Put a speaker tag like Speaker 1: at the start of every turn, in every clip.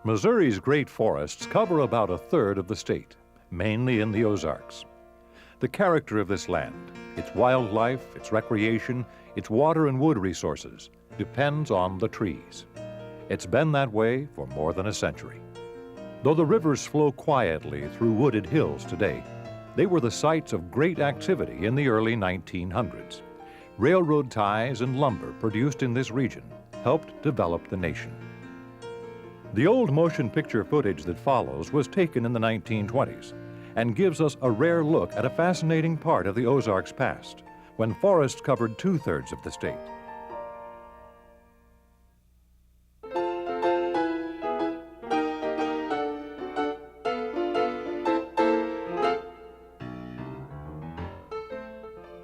Speaker 1: Missouri's great forests cover about a third of the state, mainly in the Ozarks. The character of this land, its wildlife, its recreation, its water and wood resources, depends on the trees. It's been that way for more than a century. Though the rivers flow quietly through wooded hills today, they were the sites of great activity in the early 1900s. Railroad ties and lumber produced in this region helped develop the nation. The old motion picture footage that follows was taken in the 1920s and gives us a rare look at a fascinating part of the Ozarks' past, when forests covered 2/3 of the state.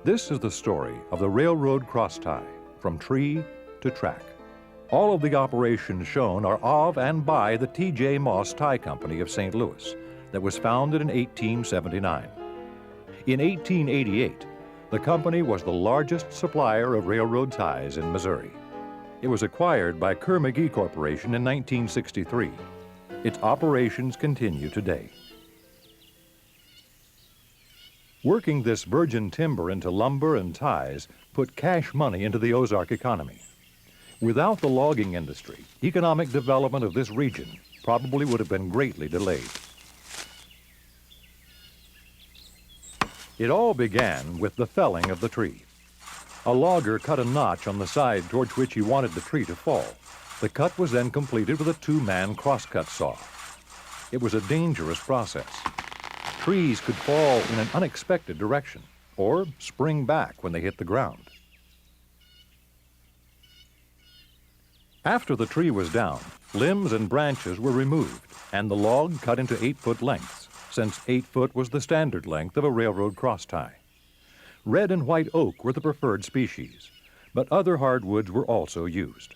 Speaker 1: This is the story of the railroad crosstie, from tree to track. All of the operations shown are of and by the T.J. Moss Tie Company of St. Louis that was founded in 1879. In 1888, the company was the largest supplier of railroad ties in Missouri. It was acquired by Kerr-McGee Corporation in 1963. Its operations continue today. Working this virgin timber into lumber and ties put cash money into the Ozark economy. Without the logging industry, economic development of this region probably would have been greatly delayed. It all began with the felling of the tree. A logger cut a notch on the side towards which he wanted the tree to fall. The cut was then completed with a 2-man crosscut saw. It was a dangerous process. Trees could fall in an unexpected direction or spring back when they hit the ground. After the tree was down, limbs and branches were removed and the log cut into 8-foot lengths, since 8 foot was the standard length of a railroad crosstie. Red and white oak were the preferred species, but other hardwoods were also used.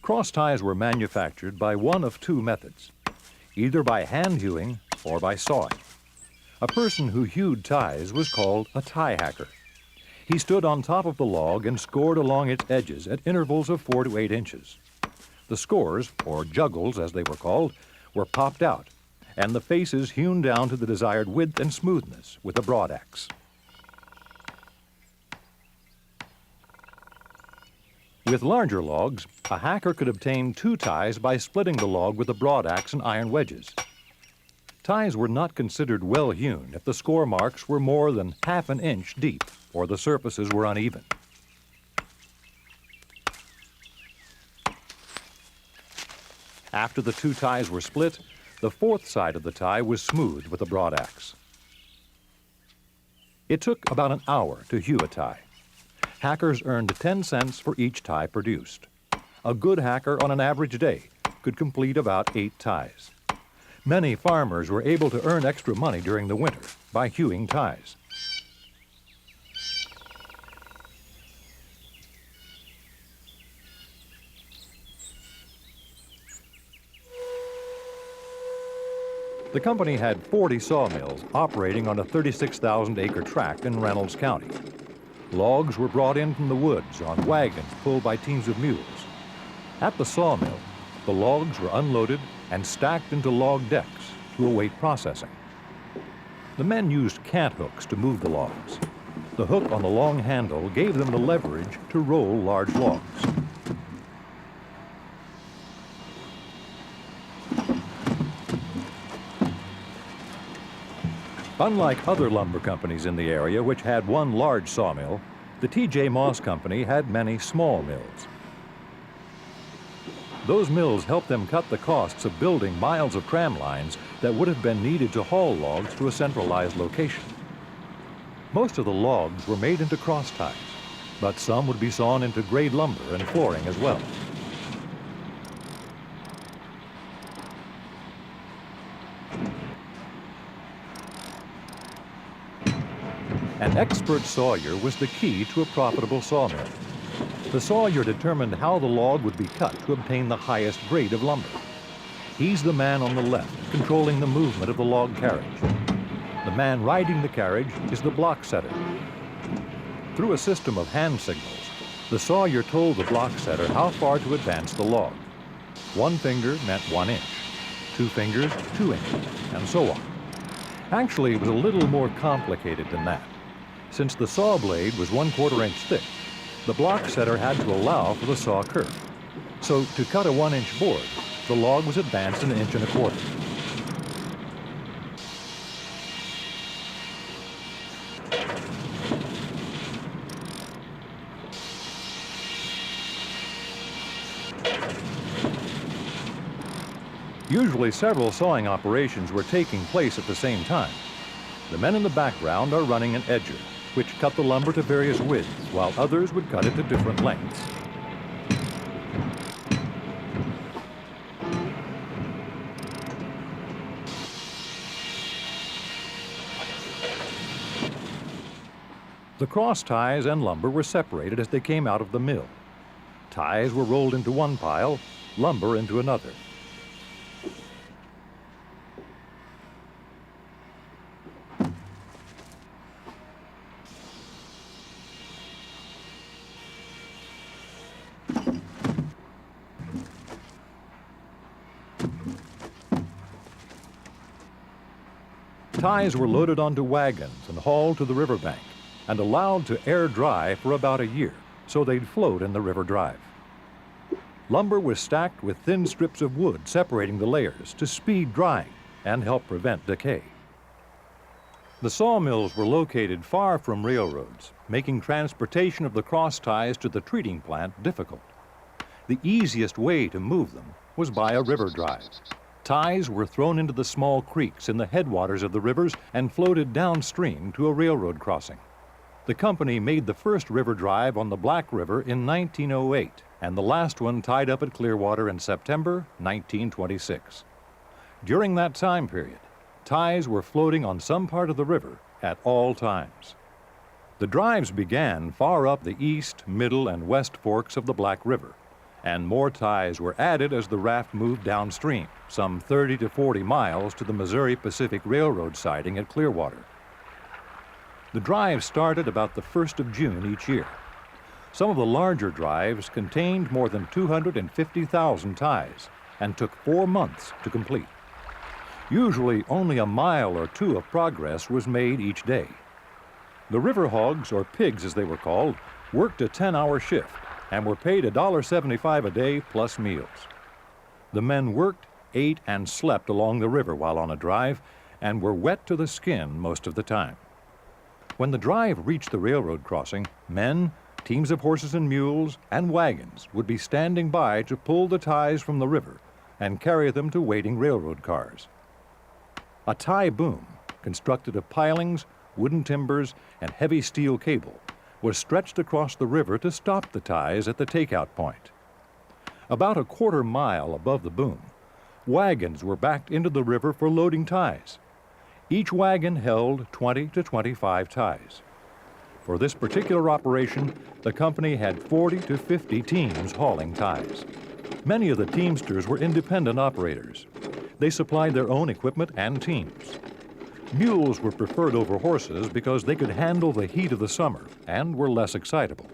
Speaker 1: Crossties were manufactured by one of 2 methods, either by hand hewing or by sawing. A person who hewed ties was called a tie hacker. He stood on top of the log and scored along its edges at intervals of 4 to 8 inches. The scores, or juggles as they were called, were popped out, and the faces hewn down to the desired width and smoothness with a broadaxe. With larger logs, a hacker could obtain 2 ties by splitting the log with a broadaxe and iron wedges. Ties were not considered well hewn if the score marks were more than ½ an inch deep or the surfaces were uneven. After the 2 ties were split, the 4th side of the tie was smoothed with a broadaxe. It took about an hour to hew a tie. Hackers earned 10 cents for each tie produced. A good hacker on an average day could complete about 8 ties. Many farmers were able to earn extra money during the winter by hewing ties. The company had 40 sawmills operating on a 36,000-acre tract in Reynolds County. Logs were brought in from the woods on wagons pulled by teams of mules. At the sawmill, the logs were unloaded and stacked into log decks to await processing. The men used cant hooks to move the logs. The hook on the long handle gave them the leverage to roll large logs. Unlike other lumber companies in the area, which had one large sawmill, the T.J. Moss Company had many small mills. Those mills helped them cut the costs of building miles of tram lines that would have been needed to haul logs to a centralized location. Most of the logs were made into cross ties, but some would be sawn into grade lumber and flooring as well. An expert sawyer was the key to a profitable sawmill. The sawyer determined how the log would be cut to obtain the highest grade of lumber. He's the man on the left, controlling the movement of the log carriage. The man riding the carriage is the block setter. Through a system of hand signals, the sawyer told the block setter how far to advance the log. 1 finger meant 1 inch, 2 fingers, 2 inches, and so on. Actually, it was a little more complicated than that. Since the saw blade was 1/4 inch thick, the block setter had to allow for the saw curve. So to cut a 1-inch board, the log was advanced 1 1/4 inches. Usually several sawing operations were taking place at the same time. The men in the background are running an edger, which cut the lumber to various widths, while others would cut it to different lengths. The cross ties and lumber were separated as they came out of the mill. Ties were rolled into one pile, lumber into another. Ties were loaded onto wagons and hauled to the riverbank and allowed to air dry for about a year so they'd float in the river drive. Lumber was stacked with thin strips of wood separating the layers to speed drying and help prevent decay. The sawmills were located far from railroads, making transportation of the cross ties to the treating plant difficult. The easiest way to move them was by a river drive. Ties were thrown into the small creeks in the headwaters of the rivers and floated downstream to a railroad crossing. The company made the first river drive on the Black River in 1908, and the last one tied up at Clearwater in September 1926. During that time period, ties were floating on some part of the river at all times. The drives began far up the east, middle, and west forks of the Black River, and more ties were added as the raft moved downstream, some 30 to 40 miles to the Missouri Pacific Railroad siding at Clearwater. The drive started about the 1st of June each year. Some of the larger drives contained more than 250,000 ties and took 4 months to complete. Usually only a mile or two of progress was made each day. The river hogs, or pigs as they were called, worked a 10-hour shift and were paid $1.75 a day plus meals. The men worked, ate, and slept along the river while on a drive and were wet to the skin most of the time. When the drive reached the railroad crossing, men, teams of horses and mules, and wagons would be standing by to pull the ties from the river and carry them to waiting railroad cars. A tie boom, constructed of pilings, wooden timbers, and heavy steel cable, was stretched across the river to stop the ties at the takeout point. About a 1/4 mile above the boom, wagons were backed into the river for loading ties. Each wagon held 20 to 25 ties. For this particular operation, the company had 40 to 50 teams hauling ties. Many of the teamsters were independent operators. They supplied their own equipment and teams. Mules were preferred over horses because they could handle the heat of the summer and were less excitable.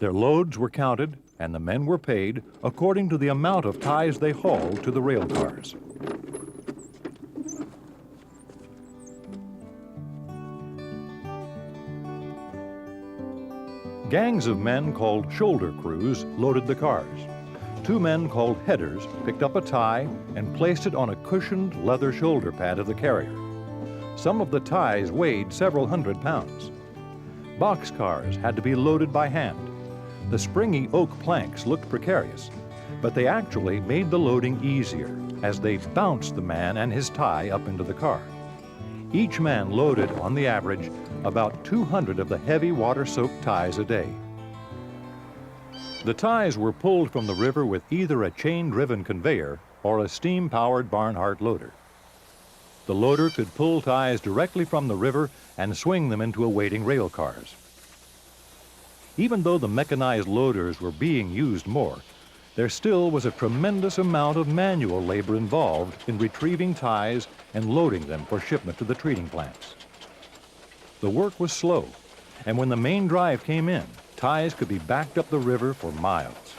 Speaker 1: Their loads were counted and the men were paid according to the amount of ties they hauled to the rail cars. Gangs of men called shoulder crews loaded the cars. 2 men called headers picked up a tie and placed it on a cushioned leather shoulder pad of the carrier. Some of the ties weighed several hundred pounds. Boxcars had to be loaded by hand. The springy oak planks looked precarious, but they actually made the loading easier as they bounced the man and his tie up into the car. Each man loaded, on the average, about 200 of the heavy water-soaked ties a day. The ties were pulled from the river with either a chain-driven conveyor or a steam-powered Barnhart loader. The loader could pull ties directly from the river and swing them into awaiting rail cars. Even though the mechanized loaders were being used more, there still was a tremendous amount of manual labor involved in retrieving ties and loading them for shipment to the treating plants. The work was slow, and when the main drive came in, ties could be backed up the river for miles.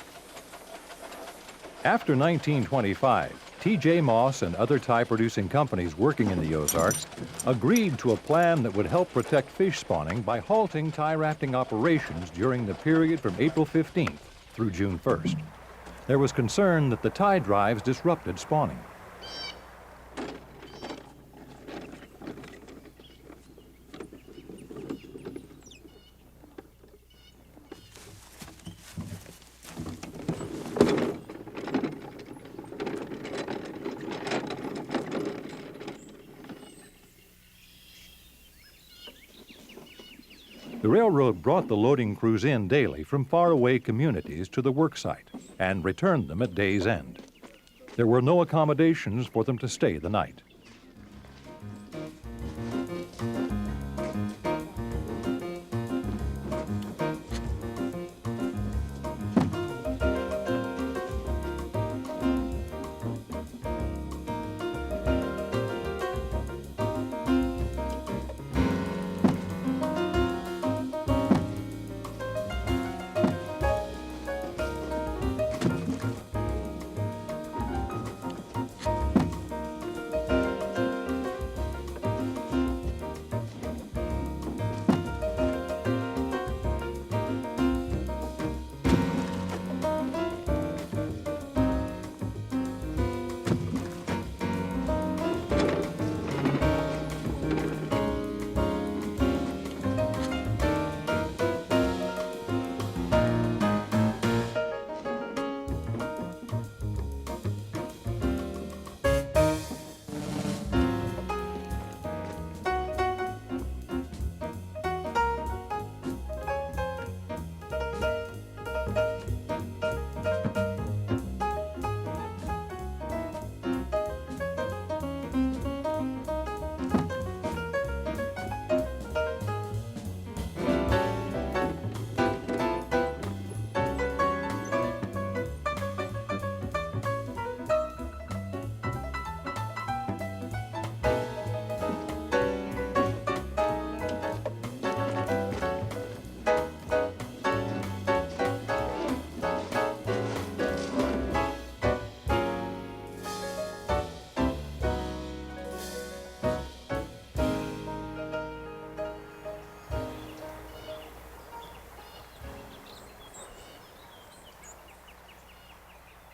Speaker 1: After 1925, T.J. Moss and other tie-producing companies working in the Ozarks agreed to a plan that would help protect fish spawning by halting tie rafting operations during the period from April 15th through June 1st. There was concern that the tie drives disrupted spawning. The railroad brought the loading crews in daily from faraway communities to the worksite and returned them at day's end. There were no accommodations for them to stay the night.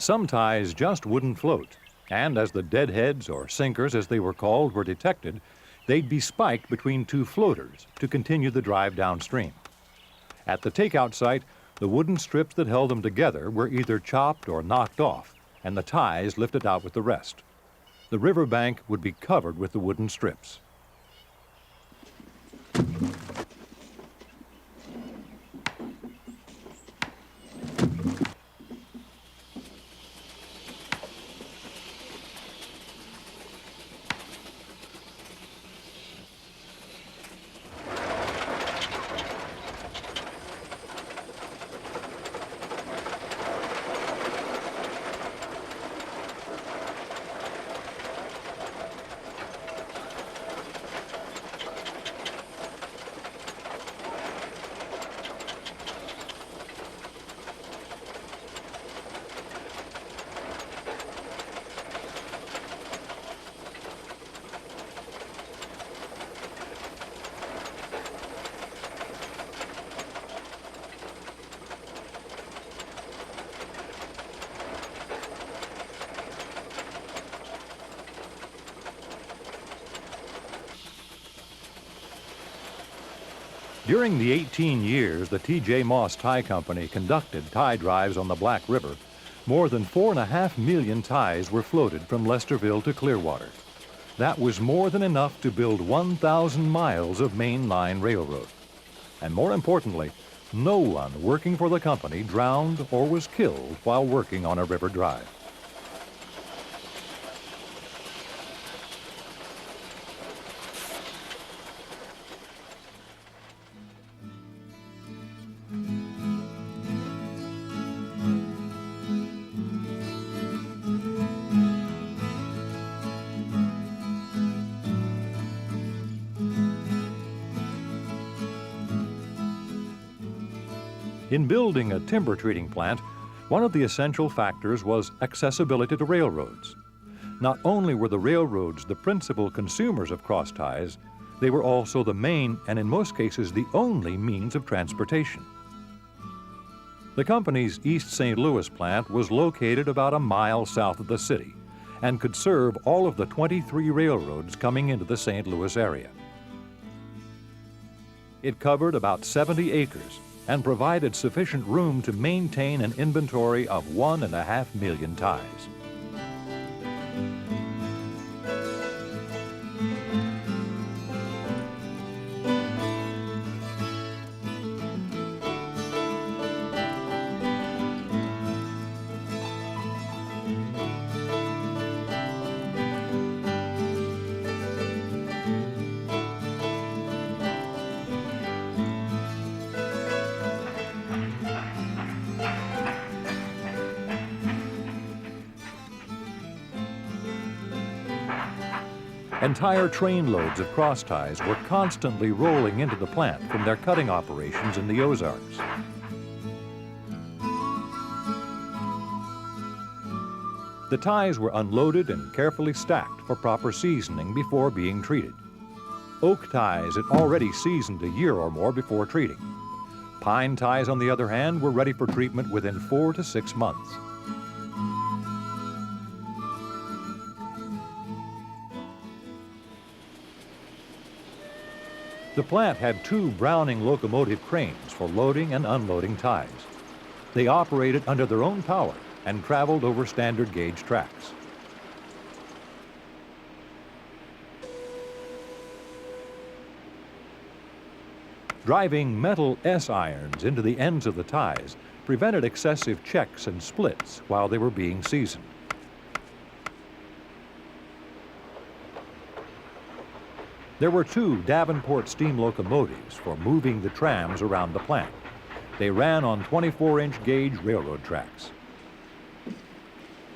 Speaker 1: Some ties just wouldn't float, and as the deadheads, or sinkers as they were called, were detected, they'd be spiked between two floaters to continue the drive downstream. At the takeout site, the wooden strips that held them together were either chopped or knocked off, and the ties lifted out with the rest. The riverbank would be covered with the wooden strips. During the 18 years the T.J. Moss Tie Company conducted tie drives on the Black River, more than 4.5 million ties were floated from Lesterville to Clearwater. That was more than enough to build 1,000 miles of main line railroad. And more importantly, no one working for the company drowned or was killed while working on a river drive. In building a timber treating plant, One of the essential factors was accessibility to railroads. Not only were the railroads the principal consumers of cross ties, they were also the main and in most cases the only means of transportation. The company's East St. Louis plant was located about a mile south of the city and could serve all of the 23 railroads coming into the St. Louis area. It covered about 70 acres and provided sufficient room to maintain an inventory of 1.5 million ties. Entire trainloads of cross ties were constantly rolling into the plant from their cutting operations in the Ozarks. The ties were unloaded and carefully stacked for proper seasoning before being treated. Oak ties had already seasoned a year or more before treating. Pine ties, on the other hand, were ready for treatment within 4 to 6 months. The plant had 2 Browning locomotive cranes for loading and unloading ties. They operated under their own power and traveled over standard gauge tracks. Driving metal S-irons into the ends of the ties prevented excessive checks and splits while they were being seasoned. There were 2 Davenport steam locomotives for moving the trams around the plant. They ran on 24-inch gauge railroad tracks.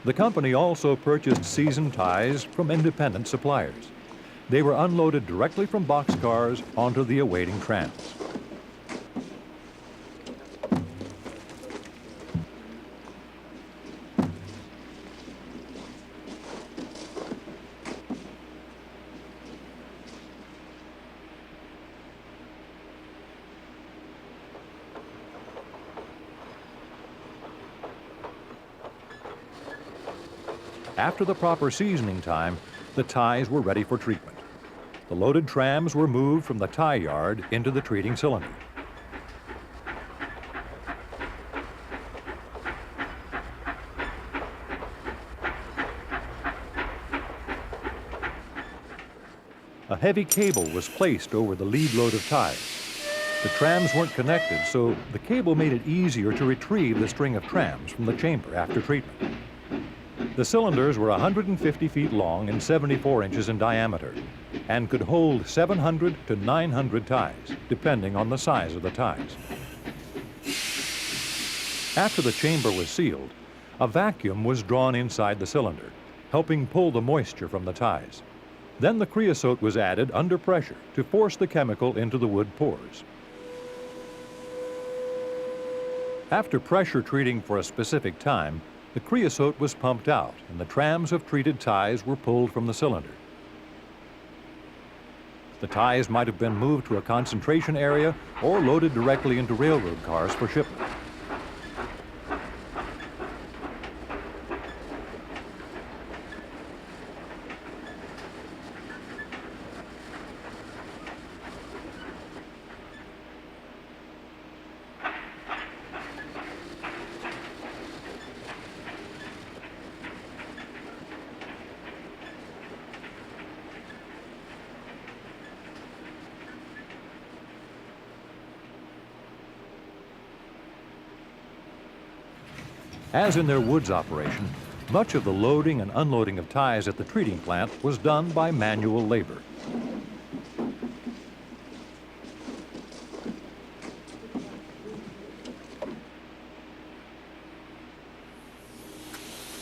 Speaker 1: The company also purchased seasoned ties from independent suppliers. They were unloaded directly from boxcars onto the awaiting trams. After the proper seasoning time, the ties were ready for treatment. The loaded trams were moved from the tie yard into the treating cylinder. A heavy cable was placed over the lead load of ties. The trams weren't connected, so the cable made it easier to retrieve the string of trams from the chamber after treatment. The cylinders were 150 feet long and 74 inches in diameter and could hold 700 to 900 ties, depending on the size of the ties. After the chamber was sealed, a vacuum was drawn inside the cylinder, helping pull the moisture from the ties. Then the creosote was added under pressure to force the chemical into the wood pores. After pressure treating for a specific time, the creosote was pumped out and the trams of treated ties were pulled from the cylinder. The ties might have been moved to a concentration area or loaded directly into railroad cars for shipment. As in their woods operation, much of the loading and unloading of ties at the treating plant was done by manual labor.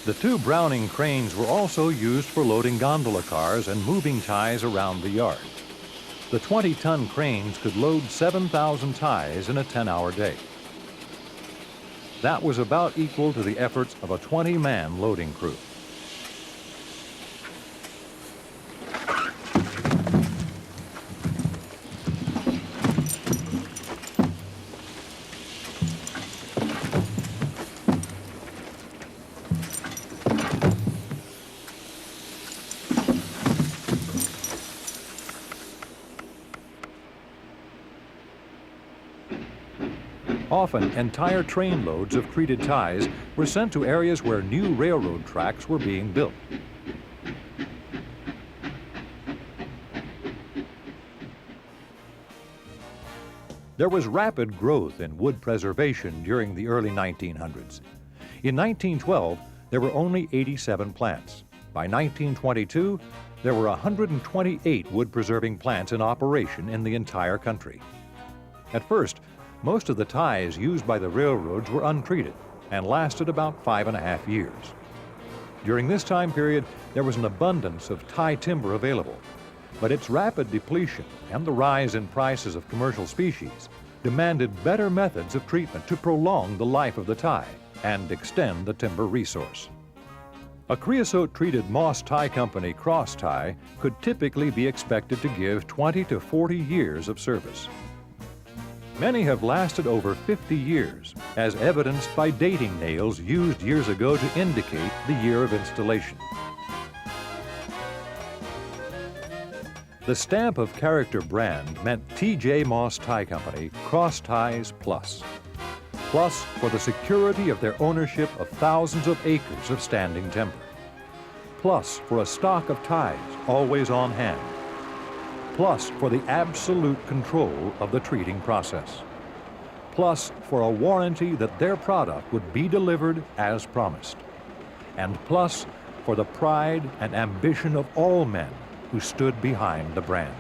Speaker 1: The 2 Browning cranes were also used for loading gondola cars and moving ties around the yard. The 20-ton cranes could load 7,000 ties in a 10-hour day. That was about equal to the efforts of a 20-man loading crew. Often, entire train loads of treated ties were sent to areas where new railroad tracks were being built. There was rapid growth in wood preservation during the early 1900s. In 1912, there were only 87 plants. By 1922, there were 128 wood-preserving plants in operation in the entire country. At first, most of the ties used by the railroads were untreated and lasted about 5.5 years. During this time period, there was an abundance of tie timber available, but its rapid depletion and the rise in prices of commercial species demanded better methods of treatment to prolong the life of the tie and extend the timber resource. A creosote-treated moss tie company cross tie could typically be expected to give 20 to 40 years of service. Many have lasted over 50 years, as evidenced by dating nails used years ago to indicate the year of installation. The stamp of character brand meant T.J. Moss Tie Company Cross Ties Plus. Plus for the security of their ownership of thousands of acres of standing timber. Plus for a stock of ties always on hand. Plus for the absolute control of the treating process. Plus for a warranty that their product would be delivered as promised. And plus for the pride and ambition of all men who stood behind the brand.